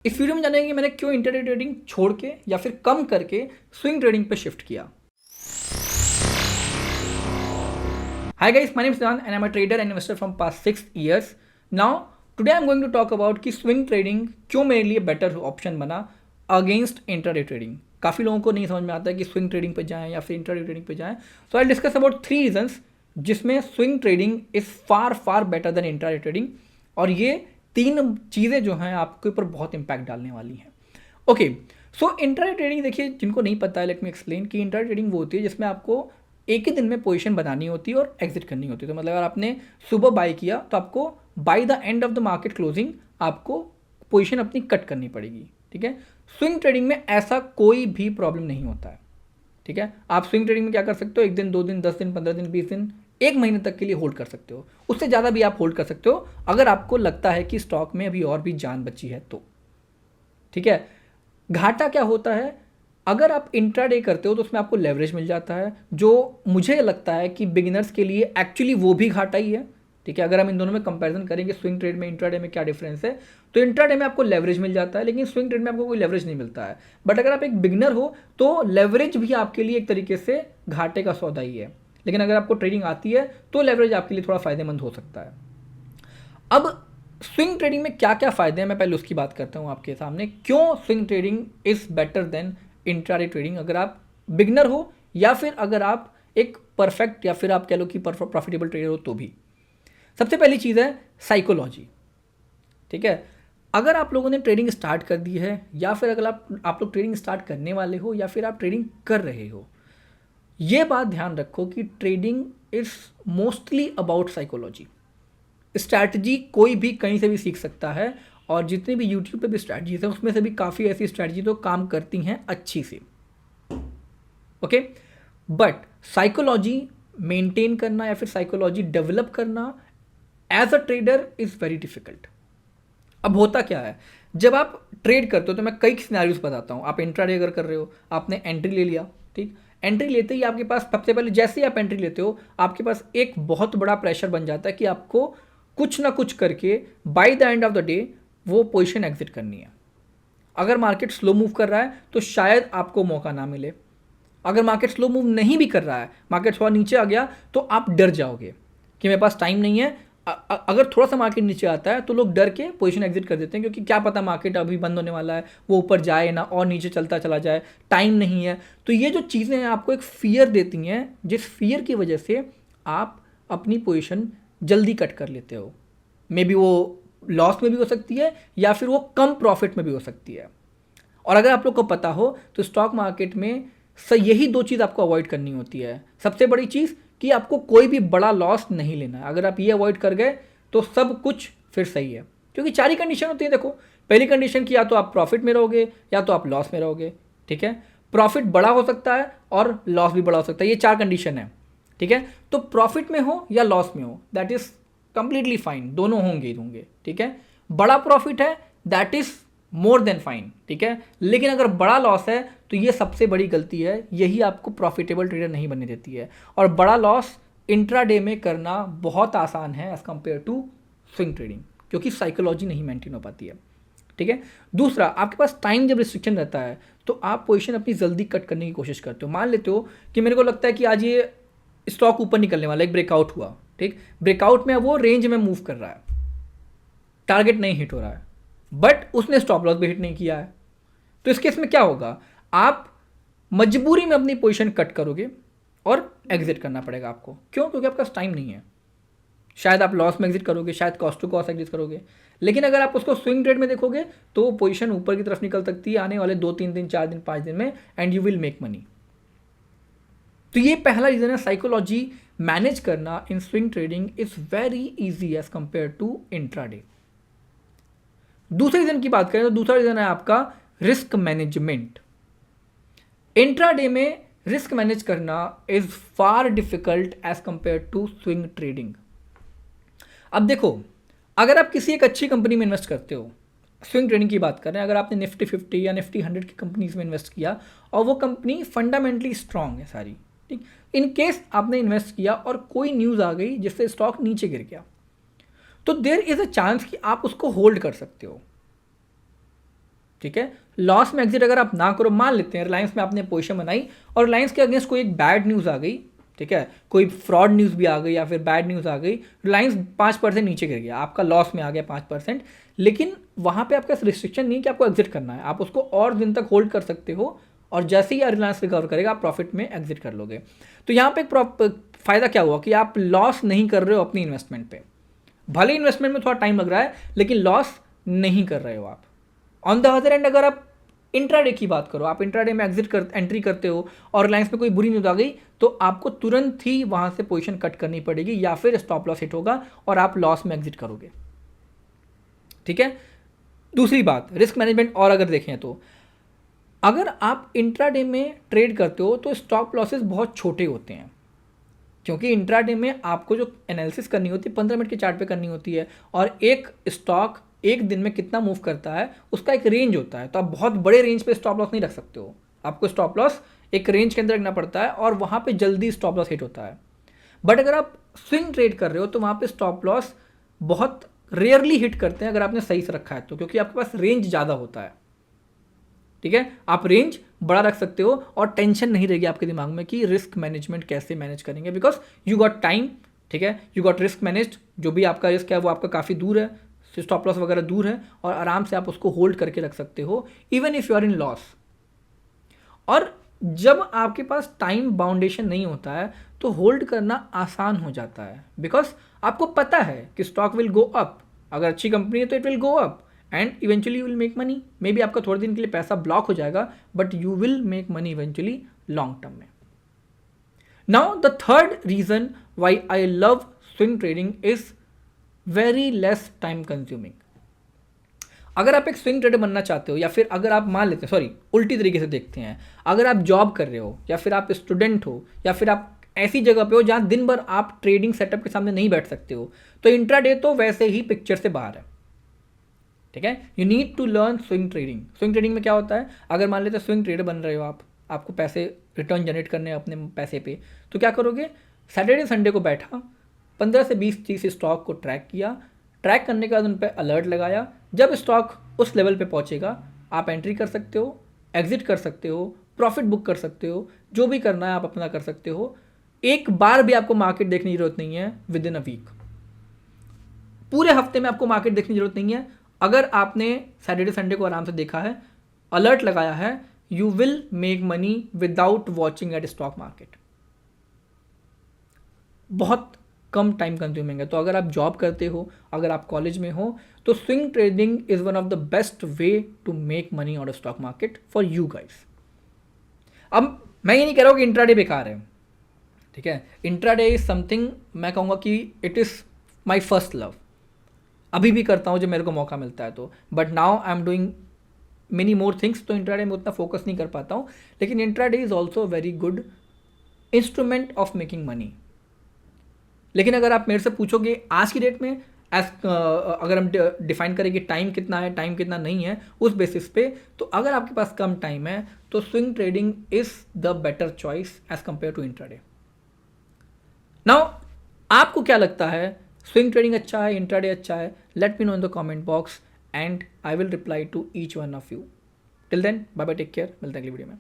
इस वीडियो में जानेंगे मैंने क्यों इंट्राडे ट्रेडिंग छोड़ के या फिर कम करके स्विंग ट्रेडिंग पे शिफ्ट किया। Hi guys, my name is Siddhant and I'm a trader and investor from past 6 years. Now today I'm going to talk about कि स्विंग ट्रेडिंग क्यों मेरे लिए बेटर ऑप्शन बना अगेंस्ट इंट्राडे ट्रेडिंग। काफ़ी लोगों को नहीं समझ में आता है कि स्विंग ट्रेडिंग पे जाएं या फिर इंट्राडे ट्रेडिंग पे जाएं। सो आई डिस्कस अबाउट 3 रीजंस जिसमें swing trading is far better than intraday trading, और ये 3 चीज़ें जो हैं आपके ऊपर बहुत इंपैक्ट डालने वाली हैं। ओके, सो इंट्राडे ट्रेडिंग देखिए, जिनको नहीं पता है लेट मी एक्सप्लेन कि इंट्राडे ट्रेडिंग वो होती है जिसमें आपको एक ही दिन में पोजीशन बनानी होती है और एग्जिट करनी होती है। तो मतलब अगर आपने सुबह बाय किया तो आपको by the end of the market closing आपको पोजीशन अपनी कट करनी पड़ेगी। ठीक है, स्विंग ट्रेडिंग में ऐसा कोई भी प्रॉब्लम नहीं होता है। ठीक है, आप स्विंग ट्रेडिंग में क्या कर सकते हो, 1 दिन 2 दिन 10 दिन 15 दिन 20 दिन 1 महीने तक के लिए होल्ड कर सकते हो। उससे ज़्यादा भी आप होल्ड कर सकते हो अगर आपको लगता है कि स्टॉक में अभी और भी जान बची है तो। ठीक है, घाटा क्या होता है, अगर आप इंट्राडे करते हो तो उसमें आपको लेवरेज मिल जाता है, जो मुझे लगता है कि बिगिनर्स के लिए एक्चुअली वो भी घाटा ही है। ठीक है, अगर हम इन दोनों में कंपैरिजन करेंगे स्विंग ट्रेड में इंट्राडे में क्या डिफरेंस है, तो इंट्राडे में आपको लेवरेज मिल जाता है लेकिन स्विंग ट्रेड में आपको कोई लेवरेज नहीं मिलता है। बट अगर आप एक बिगिनर हो तो लेवरेज भी आपके लिए एक तरीके से घाटे का सौदा ही है, लेकिन अगर आपको ट्रेडिंग आती है तो लेवरेज आपके लिए थोड़ा फायदेमंद हो सकता है। अब स्विंग ट्रेडिंग में क्या क्या फ़ायदे हैं, मैं पहले उसकी बात करता हूँ आपके सामने। क्यों swing trading is better than intraday trading, अगर आप बिगनर हो या फिर अगर आप एक परफेक्ट या फिर आप कह लो कि प्रॉफिटेबल ट्रेडर हो तो भी। सबसे पहली चीज़ है साइकोलॉजी। ठीक है, अगर आप लोगों ने ट्रेडिंग स्टार्ट कर दी है या फिर अगर आप लोग ट्रेडिंग स्टार्ट करने वाले हो या फिर आप ट्रेडिंग कर रहे हो, ये बात ध्यान रखो कि trading is mostly about psychology. Strategy कोई भी कहीं से भी सीख सकता है, और जितने भी यूट्यूब पे भी स्ट्रैटेजीज हैं उसमें से भी काफ़ी ऐसी स्ट्रैटेजी तो काम करती हैं अच्छी से। ओके, बट साइकोलॉजी मेंटेन करना या फिर साइकोलॉजी डेवलप करना as a trader is very difficult. अब होता क्या है, जब आप ट्रेड करते हो तो मैं कई सिनेरियोस बताता हूँ। आप इंट्राडे अगर कर रहे हो, आपने एंट्री ले लिया। ठीक, एंट्री लेते ही आपके पास सबसे पहले जैसे ही आप एंट्री लेते हो आपके पास एक बहुत बड़ा प्रेशर बन जाता है कि आपको कुछ ना कुछ करके by the end of the day वो पोजीशन एग्जिट करनी है। अगर मार्केट स्लो मूव कर रहा है तो शायद आपको मौका ना मिले। अगर मार्केट स्लो मूव नहीं भी कर रहा है, मार्केट थोड़ा नीचे आ गया तो आप डर जाओगे कि मेरे पास टाइम नहीं है। अगर थोड़ा सा मार्केट नीचे आता है तो लोग डर के पोजीशन एग्जिट कर देते हैं, क्योंकि क्या पता मार्केट अभी बंद होने वाला है, वो ऊपर जाए ना और नीचे चलता चला जाए, टाइम नहीं है। तो ये जो चीज़ें हैं आपको एक फियर देती हैं, जिस फियर की वजह से आप अपनी पोजीशन जल्दी कट कर लेते हो। मे बी वो लॉस में भी हो सकती है या फिर वो कम प्रॉफिट में भी हो सकती है। और अगर आप लोग को पता हो तो स्टॉक मार्केट में यही 2 चीज़ आपको अवॉइड करनी होती है। सबसे बड़ी चीज़ कि आपको कोई भी बड़ा लॉस नहीं लेना है। अगर आप ये अवॉइड कर गए तो सब कुछ फिर सही है, क्योंकि 4 ही कंडीशन होती है। देखो, पहली कंडीशन कि या तो आप प्रॉफिट में रहोगे या तो आप लॉस में रहोगे। ठीक है, प्रॉफिट बड़ा हो सकता है और लॉस भी बड़ा हो सकता है, ये 4 कंडीशन है। ठीक है, तो प्रॉफिट में हो या लॉस में हो दैट इज कंप्लीटली फाइन, दोनों होंगे ही होंगे। ठीक है, बड़ा प्रॉफिट है that is more than fine. ठीक है, लेकिन अगर बड़ा लॉस है तो ये सबसे बड़ी गलती है, यही आपको प्रॉफिटेबल ट्रेडर नहीं बनने देती है। और बड़ा लॉस इंट्राडे में करना बहुत आसान है as compare to swing trading, क्योंकि साइकोलॉजी नहीं मेंटेन हो पाती है। ठीक है, दूसरा, आपके पास टाइम जब रिस्ट्रिक्शन रहता है तो आप पोजीशन अपनी जल्दी कट करने की कोशिश करते हो। मान लेते हो कि मेरे को लगता है कि आज ये स्टॉक ऊपर निकलने वाला, एक ब्रेकआउट हुआ। ठीक, ब्रेकआउट में वो रेंज में मूव कर रहा है, टारगेट नहीं हिट हो रहा है, बट उसने स्टॉप लॉस भी हिट नहीं किया है। तो इस केस में क्या होगा, आप मजबूरी में अपनी पोजीशन कट करोगे और एग्जिट करना पड़ेगा आपको। क्यों? क्योंकि आपके पास टाइम नहीं है। शायद आप लॉस में एग्जिट करोगे, शायद कॉस्ट टू कॉस्ट एग्जिट करोगे, लेकिन अगर आप उसको स्विंग ट्रेड में देखोगे तो वो पोजीशन ऊपर की तरफ निकल सकती है आने वाले 2-3 दिन 4 दिन 5 दिन में, and you will make money. तो ये पहला रीजन है, साइकोलॉजी मैनेज करना in swing trading is very easy as compare to intraday. दूसरे रीजन की बात करें तो दूसरा रीजन है आपका रिस्क मैनेजमेंट। इंट्राडे में रिस्क मैनेज करना is far difficult as compare to swing trading. अब देखो, अगर आप किसी एक अच्छी कंपनी में इन्वेस्ट करते हो, स्विंग ट्रेडिंग की बात कर रहे हैं, अगर आपने निफ्टी 50 या निफ्टी 100 की कंपनीज में इन्वेस्ट किया और वो कंपनी फंडामेंटली स्ट्रांग है सारी, ठीक, इन केस आपने इन्वेस्ट किया और कोई न्यूज़ आ गई जिससे स्टॉक नीचे गिर गया, तो देयर इज़ अ चांस कि आप उसको होल्ड कर सकते हो। ठीक है, लॉस में एग्जिट अगर आप ना करो, मान लेते हैं रिलायंस में आपने पोजीशन बनाई और रिलायंस के अगेंस्ट कोई एक बैड न्यूज़ आ गई, ठीक है, कोई फ्रॉड न्यूज़ भी आ गई या फिर बैड न्यूज़ आ गई, रिलायंस 5% नीचे गिर गया, आपका लॉस में आ गया 5%, लेकिन वहाँ पे आपका रिस्ट्रिक्शन नहीं है कि आपको एग्जिट करना है, आप उसको और दिन तक होल्ड कर सकते हो और जैसे ही रिलायंस रिकवर करेगा आप प्रॉफिट में एग्जिट कर लोगे। तो यहाँ पे एक फ़ायदा क्या हुआ कि आप लॉस नहीं कर रहे हो अपनी इन्वेस्टमेंट पे, भले इन्वेस्टमेंट में थोड़ा टाइम लग रहा है लेकिन लॉस नहीं कर रहे हो आप। ऑन द अदर एंड अगर आप इंट्राडे की बात करो, आप इंट्राडे में एंट्री करते हो और रिलायंस में कोई बुरी न्यूज़ आ गई तो आपको तुरंत ही वहाँ से पोजीशन कट करनी पड़ेगी या फिर स्टॉप लॉस हिट होगा और आप लॉस में एग्जिट करोगे, ठीक है। दूसरी बात, रिस्क मैनेजमेंट और अगर देखें तो अगर आप इंट्राडे में ट्रेड करते हो तो स्टॉप लॉसेस बहुत छोटे होते हैं, क्योंकि इंट्राडे में आपको जो एनालिसिस करनी होती है 15 मिनट के चार्ट पे करनी होती है और एक स्टॉक एक दिन में कितना मूव करता है उसका एक रेंज होता है, तो आप बहुत बड़े रेंज पे स्टॉप लॉस नहीं रख सकते हो, आपको स्टॉप लॉस एक रेंज के अंदर रखना पड़ता है और वहाँ पे जल्दी स्टॉप लॉस हिट होता है। बट अगर आप स्विंग ट्रेड कर रहे हो तो वहाँ पे स्टॉप लॉस बहुत रेयरली हिट करते हैं अगर आपने सही से रखा है तो, क्योंकि आपके पास रेंज ज़्यादा होता है, ठीक है, आप रेंज बड़ा रख सकते हो और टेंशन नहीं रहेगी आपके दिमाग में कि रिस्क मैनेजमेंट कैसे मैनेज करेंगे, बिकॉज यू गॉट टाइम, ठीक है, यू गॉट रिस्क मैनेज्ड, जो भी आपका रिस्क है वो आपका काफ़ी दूर है, स्टॉप लॉस वगैरह दूर है और आराम से आप उसको होल्ड करके रख सकते हो even if you are in loss. और जब आपके पास टाइम बाउंडेशन नहीं होता है तो होल्ड करना आसान हो जाता है, बिकॉज आपको पता है कि स्टॉक विल गो अप, अगर अच्छी कंपनी है तो it will go up and eventually you will make money. Maybe आपका थोड़े दिन के लिए पैसा ब्लॉक हो जाएगा but you will make money eventually long term में। Now the third reason why I love swing trading is very less time consuming. अगर आप एक स्विंग ट्रेडर बनना चाहते हो या फिर अगर आप मान लेते हैं, सॉरी उल्टी तरीके से देखते हैं, अगर आप जॉब कर रहे हो या फिर आप स्टूडेंट हो या फिर आप ऐसी जगह पे हो जहाँ दिन भर आप ट्रेडिंग सेटअप के सामने नहीं बैठ सकते हो, तो इंट्राडे तो वैसे ही पिक्चर से बाहर है, ठीक है। You need to learn swing trading. Swing trading में क्या होता है, अगर मान लेते स्विंग ट्रेडर बन रहे हो आप, आपको पैसे रिटर्न जनरेट करने हैं अपने पैसे पे, तो क्या करोगे, सैटरडे संडे को बैठा 15 से 20-30 स्टॉक को ट्रैक किया, ट्रैक करने के बाद उन पर अलर्ट लगाया, जब स्टॉक उस लेवल पे पहुंचेगा आप एंट्री कर सकते हो, एग्जिट कर सकते हो, प्रॉफिट बुक कर सकते हो, जो भी करना है आप अपना कर सकते हो। एक बार भी आपको मार्केट देखने की जरूरत नहीं है विद इन अ वीक, पूरे हफ्ते में आपको मार्केट देखने की जरूरत नहीं है। अगर आपने सैटरडे संडे को आराम से देखा है, अलर्ट लगाया है, you will make money without watching at stock market. बहुत कम टाइम कंज्यूमिंग है। तो अगर आप जॉब करते हो, अगर आप कॉलेज में हो, तो swing trading is one of the best way to make money out of stock market for you guys. अब मैं ये नहीं कह रहा हूँ कि इंट्राडे बेकार है, ठीक है, इंट्राडे इज समथिंग, मैं कहूँगा कि it is my first love, अभी भी करता हूँ जब मेरे को मौका मिलता है तो, but now I am doing many more things, तो इंट्राडे में उतना फोकस नहीं कर पाता हूँ, लेकिन intraday is also very good instrument of making money. लेकिन अगर आप मेरे से पूछोगे आज की डेट में अगर हम डिफाइन करें कि टाइम कितना है, टाइम कितना नहीं है, उस बेसिस पे, तो अगर आपके पास कम टाइम है तो swing trading is the better choice as compare to intraday. Now आपको क्या लगता है, स्विंग ट्रेडिंग अच्छा है, इंट्राडे अच्छा है? Let me know in the comment box and I will reply to each one of you. Till then bye bye, take care, मिलते हैं अगली वीडियो में।